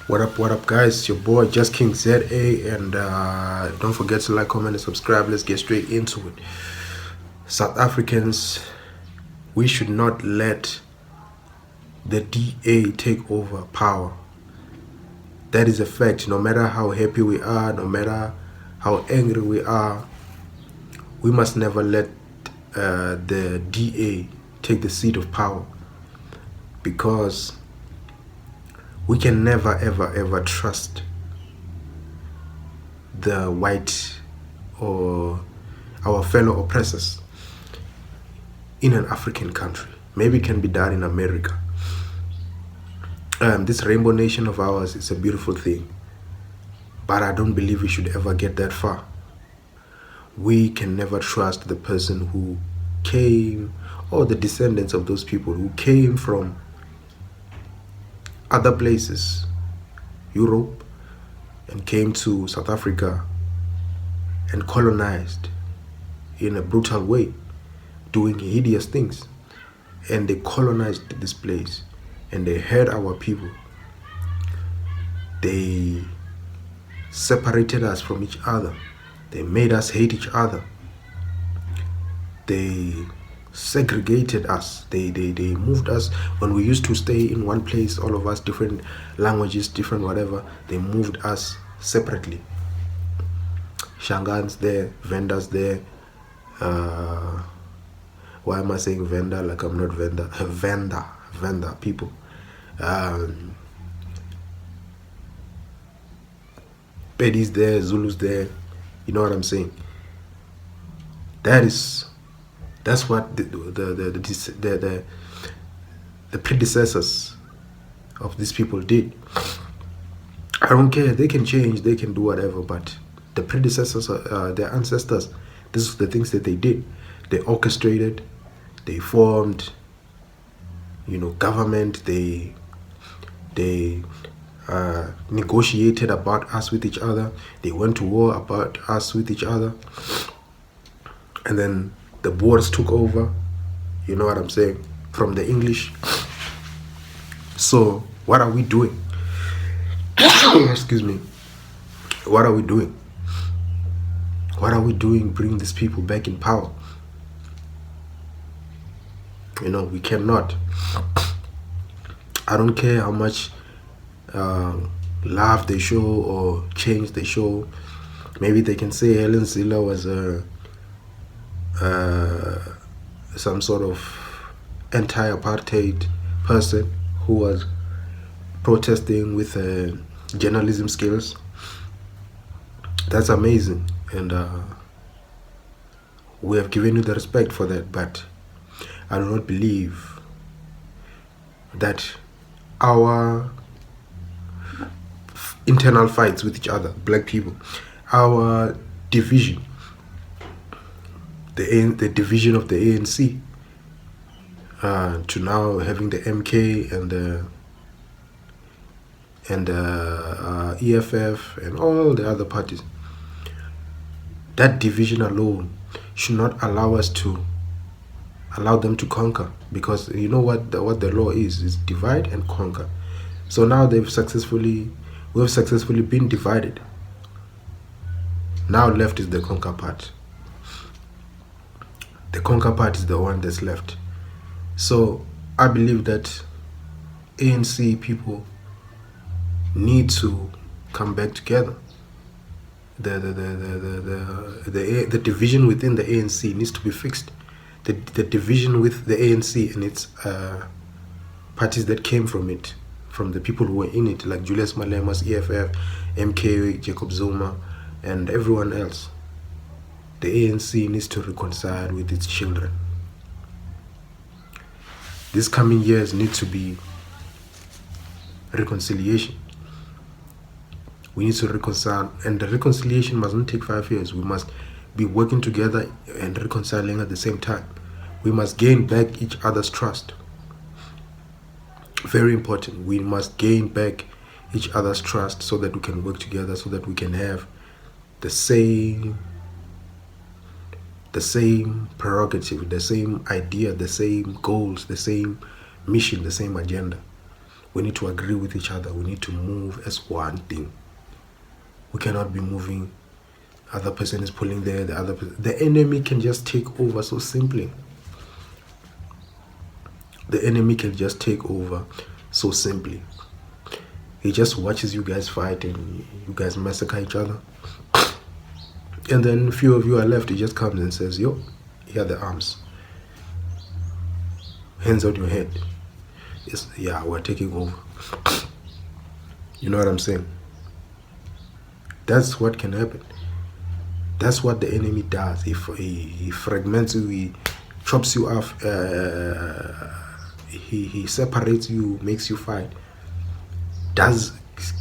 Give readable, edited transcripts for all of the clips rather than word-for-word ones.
What up, guys? It's your boy Just King ZA, and don't forget to like, comment, and subscribe. Let's get straight into it. South Africans, we should not let the DA take over power. That is a fact. No matter how happy we are, no matter how angry we are, we must never let the DA take the seat of power, because we can never ever trust the white or our fellow oppressors in an African country. Maybe it can be done in America. This rainbow nation of ours is a beautiful thing, but I don't believe we should ever get that far. We can never trust the person who came, or the descendants of those people who came from other places, Europe, and came to South Africa and colonized in a brutal way, doing hideous things. And they colonized this place, and they hurt our people. They separated us from each other. They made us hate each other. They segregated us. They moved us. When we used to stay in one place, all of us, different languages, different whatever, they moved us separately. Shangans there, vendors there. Why am I saying vendor like I'm not vendor? Vendor people. Pedis there, Zulus there. You know what I'm saying? That's what the predecessors of these people did. I don't care. They can change. They can do whatever. But the predecessors, their ancestors, this is the things that they did. They orchestrated. They formed, government. They negotiated about us with each other. They went to war about us with each other. And then the Boers took over, you know what I'm saying, from the English. So what are we doing? Excuse me. What are we doing? What are we doing bringing these people back in power? We cannot. I don't care how much love they show or change they show. Maybe they can say Helen Zille was some sort of anti-apartheid person who was protesting with journalism skills. That's amazing, and we have given you the respect for that. But I do not believe that our internal fights with each other, black people, our division, the division of the ANC, to now having the MK and EFF and all the other parties, that division alone should not allow them to conquer, because you know what the law is divide and conquer. So now we have successfully been divided. Now left is the conquer part. The conquer part is the one that's left. So I believe that ANC people need to come back together. The division within the ANC needs to be fixed. The division with the ANC and its parties that came from it, from the people who were in it, like Julius Malema's EFF, MK, Jacob Zuma, and everyone else. The ANC needs to reconcile with its children. These coming years need to be reconciliation. We need to reconcile, and the reconciliation must not take 5 years. We must be working together and reconciling at the same time. We must gain back each other's trust. Very important. We must gain back each other's trust so that we can work together, so that we can have the same prerogative, the same idea, the same goals, the same mission, the same agenda. We need to agree with each other. We need to move as one thing. We cannot be moving. Other person is pulling there. The enemy can just take over so simply. The enemy can just take over so simply. He just watches you guys fight and you guys massacre each other. And then a few of you are left. He just comes and says, yo, here are the arms. Hands on your head. Yeah, we're taking over. You know what I'm saying? That's what can happen. That's what the enemy does. He fragments you, he chops you off, he separates you, makes you fight, does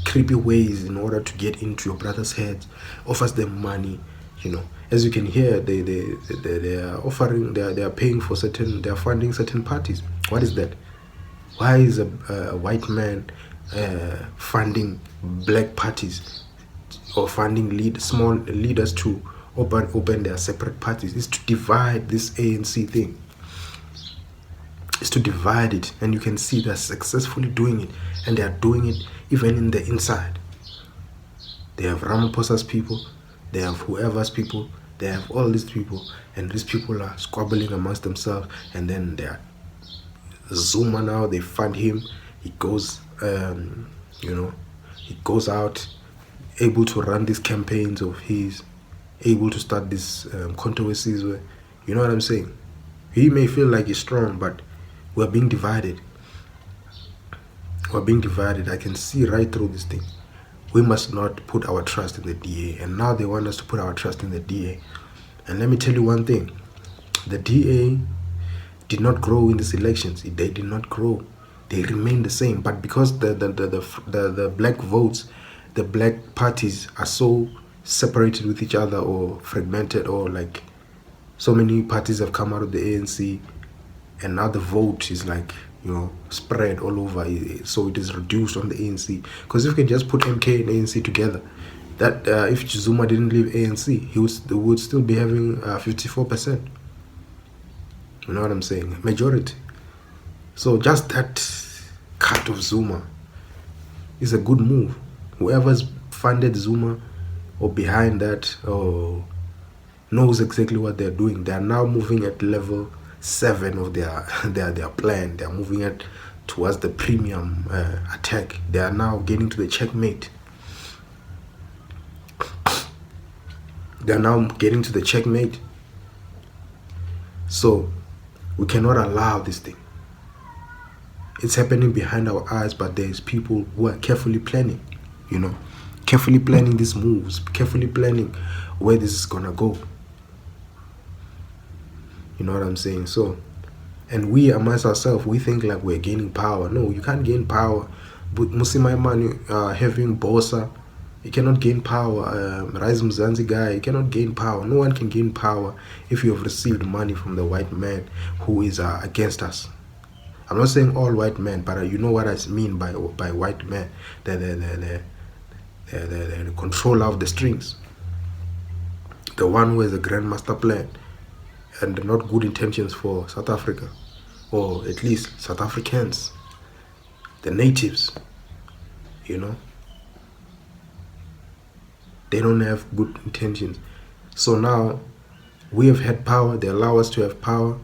creepy ways in order to get into your brother's head, offers them money, you know. As you can hear, they are offering, they are paying for certain, they are funding certain parties. What is that? Why is a white man funding black parties or funding small leaders to open their separate parties? It's to divide this ANC thing. It's to divide it, and you can see they're successfully doing it, and they are doing it even in the inside. They have Ramaphosa's people, they have whoever's people, they have all these people, and these people are squabbling amongst themselves, and then they are Zuma now, they fund him, he goes, you know, he goes out, able to run these campaigns of his, able to start these controversies where, you know what I'm saying? He may feel like he's strong, but we're being divided. We're being divided. I can see right through this thing. We must not put our trust in the DA, and now they want us to put our trust in the DA. And let me tell you one thing, the DA did not grow in these elections. They did not grow. They remain the same. But because the black votes, the black parties are so separated with each other or fragmented, or like so many parties have come out of the ANC, and now the vote is like, you know, spread all over. So it is reduced on the ANC. Because if you can just put MK and ANC together, that if Zuma didn't leave ANC, he would still be having 54%. You know what I'm saying? Majority. So just that cut of Zuma is a good move. Whoever's funded Zuma or behind that knows exactly what they're doing. They are now moving at level 7 of their plan. They are moving it towards the premium attack. They are now getting to the checkmate. They are now getting to the checkmate. So we cannot allow this thing. It's happening behind our eyes, but there's people who are carefully planning, you know, carefully planning these moves, carefully planning where this is gonna go. You know what I'm saying? So, and we amongst ourselves, we think like we're gaining power. No, you can't gain power. But Musimaiman having Bosa, you cannot gain power. Rise Mzansi guy, you cannot gain power. No one can gain power if you have received money from the white man who is against us. I'm not saying all white men, but you know what I mean by white men. The controller of the strings. The one who has a grand master plan and not good intentions for South Africa, or at least South Africans, the natives, you know. They don't have good intentions. So now we have had power. They allow us to have power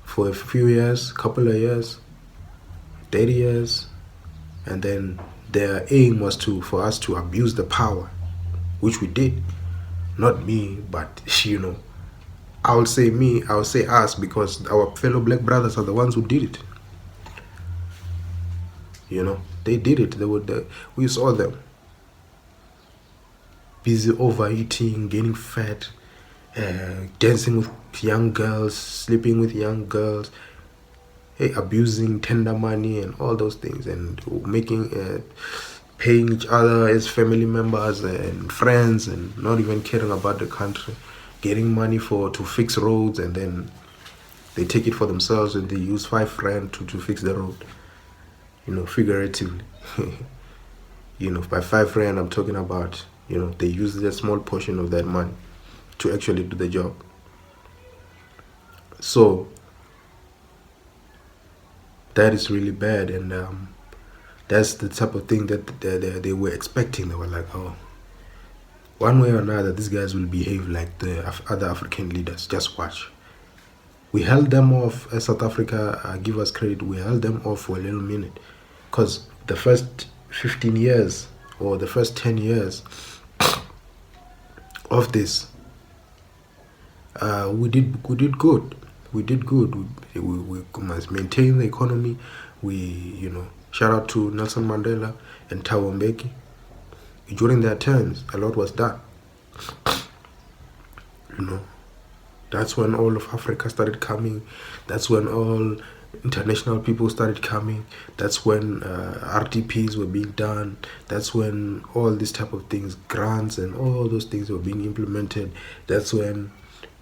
for a few years, couple of years, 30 years, and then their aim was for us to abuse the power, which we did. Not me, but you know, I'll say me, I'll say us, because our fellow black brothers are the ones who did it. You know, they did it. We saw them busy overeating, getting fat, dancing with young girls, sleeping with young girls, abusing tender money and all those things, and making paying each other as family members and friends, and not even caring about the country, getting money to fix roads, and then they take it for themselves and they use 5 rand to fix the road, you know, figuratively. You know, by 5 rand I'm talking about, you know, they use a small portion of that money to actually do the job. So that is really bad, and That's the type of thing that they were expecting. They were like, oh, one way or another, these guys will behave like the other African leaders. Just watch. We held them off, as South Africa, give us credit, we held them off for a little minute. Because the first 15 years or the first 10 years of this, we did good. We did good. We must maintain the economy. We, shout out to Nelson Mandela and Thabo Mbeki. During their terms, a lot was done. That's when all of Africa started coming. That's when all international people started coming. That's when RDPs were being done. That's when all these type of things, grants and all those things were being implemented. That's when,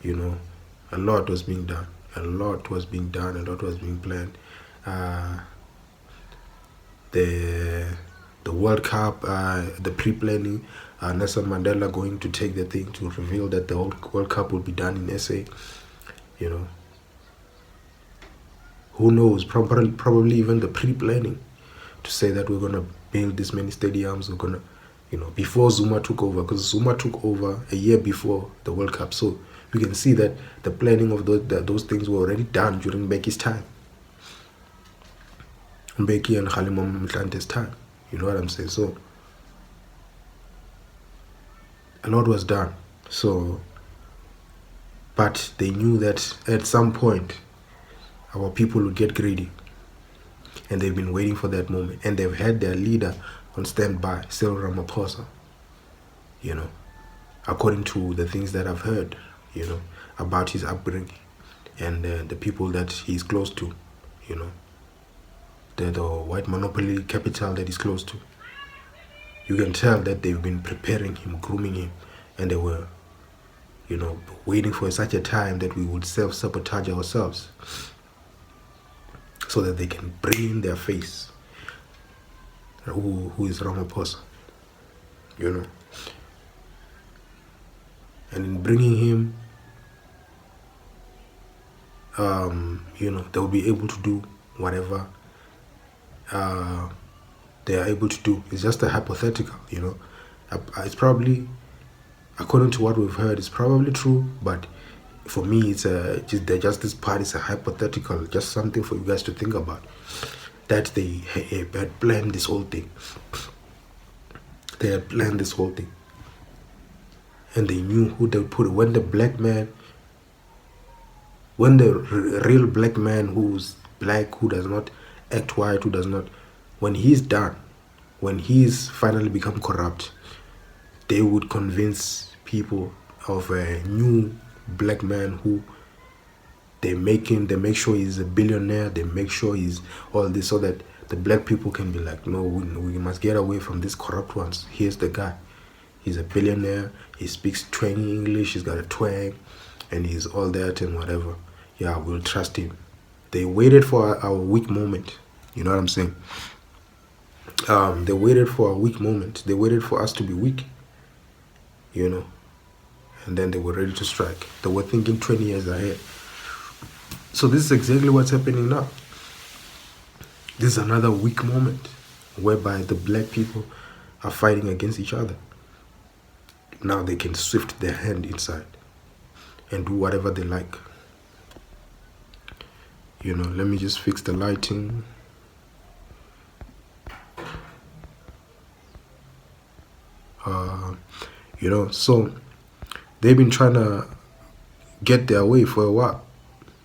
a lot was being done. A lot was being done. A lot was being planned. The World Cup, the pre-planning, Nelson Mandela going to take the thing to reveal that the World Cup will be done in SA. Who knows? Probably even the pre-planning to say that we're gonna build this many stadiums. We're gonna, before Zuma took over, because Zuma took over a year before the World Cup. So you can see that the planning of those things were already done during Mbeki's time. Mbeki and Kgalema Motlante's time. You know what I'm saying? So a lot was done. So, but they knew that at some point our people would get greedy, and they've been waiting for that moment, and they've had their leader on standby, Cyril Ramaphosa. According to the things that I've heard, about his upbringing and the people that he's close to, the white monopoly capital that he's close to. You can tell that they've been preparing him, grooming him, and they were, waiting for such a time that we would self-sabotage ourselves so that they can bring in their face who is Ramaphosa, and in bringing him, they'll be able to do whatever they are able to do. It's just a hypothetical, it's probably, according to what we've heard, it's probably true, but for me, it's just this part is a hypothetical, just something for you guys to think about, that they had planned this whole thing. They had planned this whole thing, and they knew who they would put it. When the real black man who's black, who does not act white, when he's done, when he's finally become corrupt, they would convince people of a new black man who they make sure he's a billionaire, they make sure he's all this, so that the black people can be like, no, we must get away from these corrupt ones. Here's the guy. He's a billionaire, he speaks twangy English, he's got a twang, and he's all that and whatever. Yeah, we'll trust him. They waited for our weak moment. You know what I'm saying? They waited for a weak moment. They waited for us to be weak, and then they were ready to strike. They were thinking 20 years ahead. So this is exactly what's happening now. This is another weak moment whereby the black people are fighting against each other. Now they can swift their hand inside and do whatever they like. Let me just fix the lighting. So they've been trying to get their way for a while,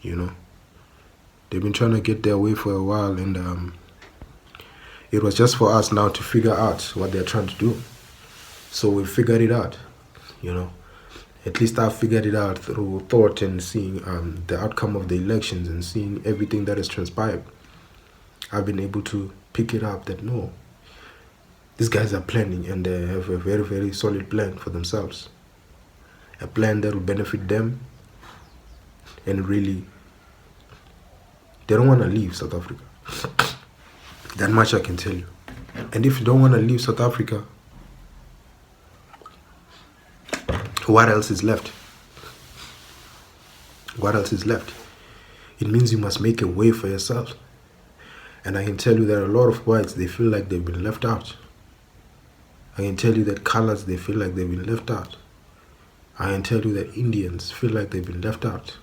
They've been trying to get their way for a while, and it was just for us now to figure out what they're trying to do. So we figured it out, At least I figured it out through thought and seeing the outcome of the elections and seeing everything that has transpired. I've been able to pick it up that no, these guys are planning, and they have a very, very solid plan for themselves. A plan that will benefit them, and really, they don't want to leave South Africa. That much I can tell you. And if you don't want to leave South Africa, what else is left? What else is left? It means you must make a way for yourself. And I can tell you that a lot of whites, they feel like they've been left out. I can tell you that colors, they feel like they've been left out. I can tell you that Indians feel like they've been left out.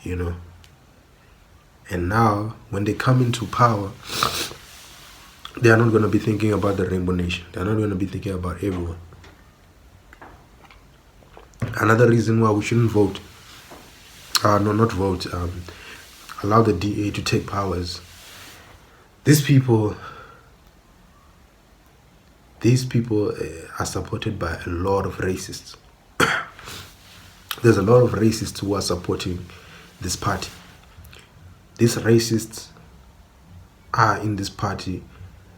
You know. And now, when they come into power, they are not going to be thinking about the Rainbow Nation. They are not going to be thinking about everyone. Another reason why we shouldn't vote, allow the DA to take powers. These people are supported by a lot of racists. There's a lot of racists who are supporting this party. These racists are in this party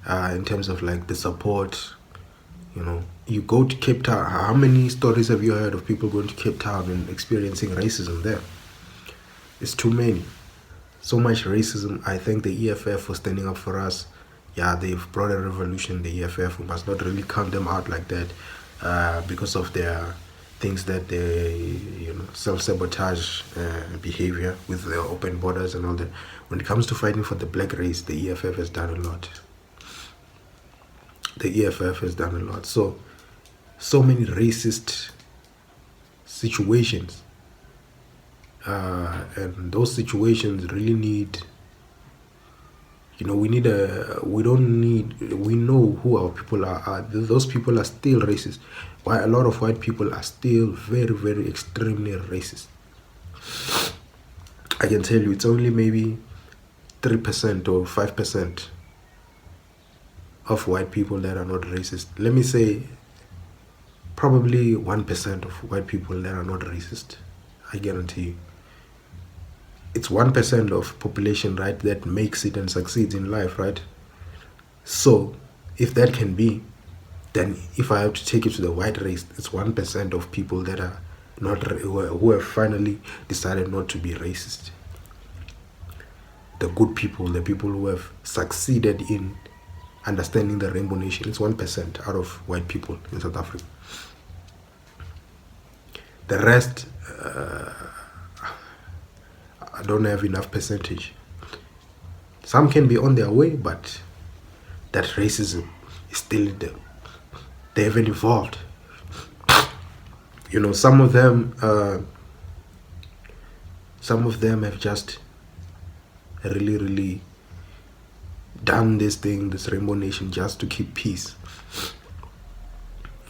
in terms of like the support. You know, you go to Cape Town. How many stories have you heard of people going to Cape Town and experiencing racism there? It's too many. So much racism. I thank the EFF for standing up for us. Yeah, they've brought a revolution, the EFF. We must not really count them out like that because of their things that they, self-sabotage behavior with their open borders and all that. When it comes to fighting for the black race, the EFF has done a lot. The EFF has done a lot. So many racist situations. And those situations really need, we know who our people are. Those people are still racist. Why a lot of white people are still very, very extremely racist. I can tell you it's only maybe 3% or 5% of white people that are not racist. Let me say probably 1% of white people that are not racist. I guarantee you. It's 1% of population, right, that makes it and succeeds in life, right? So if that can be, then if I have to take it to the white race, it's 1% of people that are not, who have finally decided not to be racist. The good people, the people who have succeeded in understanding the Rainbow Nation, it's 1% out of white people in South Africa. The rest, I don't have enough percentage. Some can be on their way, but that racism is still in them. They haven't evolved. Some of them have just really, really done this thing, this Rainbow Nation, just to keep peace.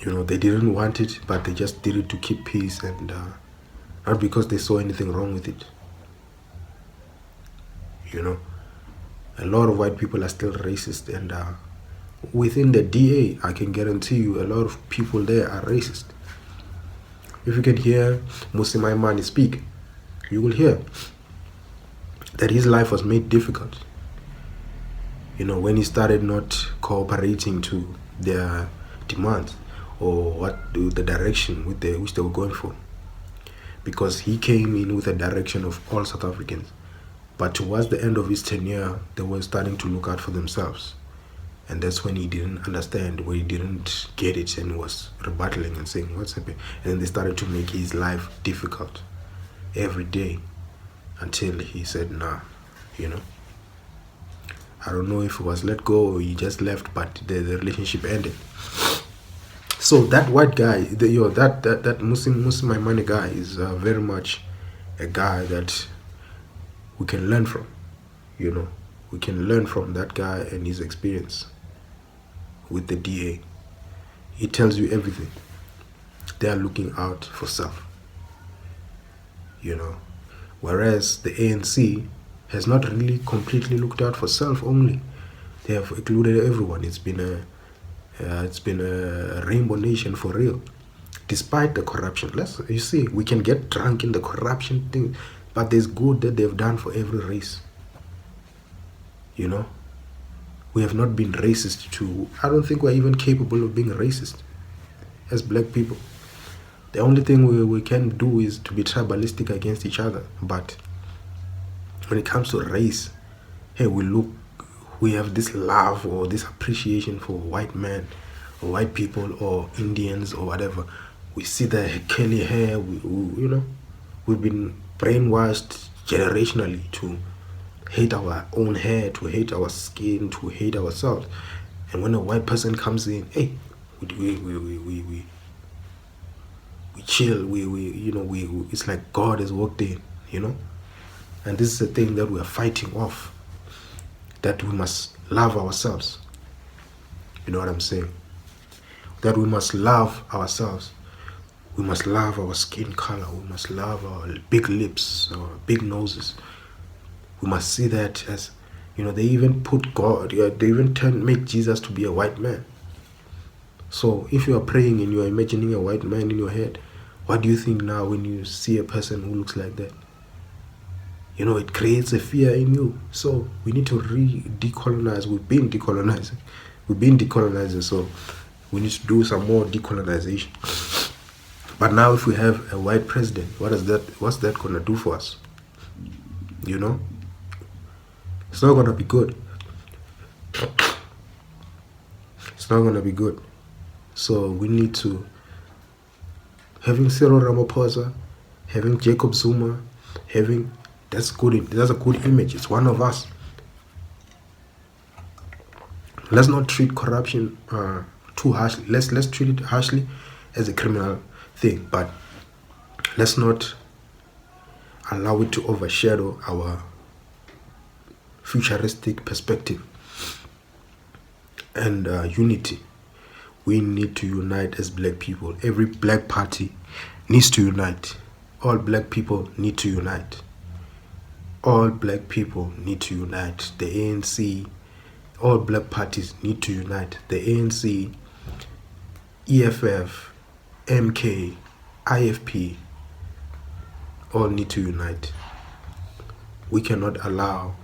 They didn't want it, but they just did it to keep peace, and not because they saw anything wrong with it. A lot of white people are still racist, and within the DA, I can guarantee you a lot of people there are racist. If you can hear Mmusi Maimane speak, you will hear that his life was made difficult. When he started not cooperating to their demands or the direction which they were going for, because he came in with a direction of all South Africans. But towards the end of his tenure, they were starting to look out for themselves. And that's when he didn't understand, when he didn't get it, and was rebattling and saying, what's happening? And then they started to make his life difficult every day until he said, nah, I don't know if he was let go or he just left, but the relationship ended. So that white guy, that Mmusi Maimane guy is very much a guy that we can learn from. We can learn from that guy and his experience with the DA. He tells you everything. They are looking out for self. Whereas the ANC has not really completely looked out for self only. They have included everyone. It's been a Rainbow Nation for real. Despite the corruption. You see, we can get drunk in the corruption thing, but there's good that they've done for every race. We have not been racist to, I don't think we're even capable of being racist as black people. The only thing we can do is to be tribalistic against each other. But when it comes to race, hey, we have this love or this appreciation for white men or white people or Indians or whatever. We see the curly hair, we've been brainwashed generationally to hate our own hair, to hate our skin, to hate ourselves. And when a white person comes in, hey, we chill, it's like God has walked in, And this is the thing that we are fighting off, that we must love ourselves. You know what I'm saying? That we must love ourselves. We must love our skin color. We must love our big lips, our big noses. We must see that as, they even put God, they even make Jesus to be a white man. So if you are praying and you are imagining a white man in your head, what do you think now when you see a person who looks like that? It creates a fear in you. So we need to decolonize. We've been decolonizing. So we need to do some more decolonization. But now if we have a white president, what's that going to do for us? It's not going to be good. It's not going to be good. So we need to, having Cyril Ramaphosa, having Jacob Zuma, that's good. That's a good image. It's one of us. Let's not treat corruption too harshly. Let's treat it harshly as a criminal thing, but let's not allow it to overshadow our futuristic perspective and unity. We need to unite as black people. Every black party needs to unite. All black people need to unite. All black people need to unite. The ANC, all black parties need to unite. The ANC, EFF, MK, IFP, all need to unite. We cannot allow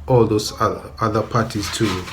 all those other parties to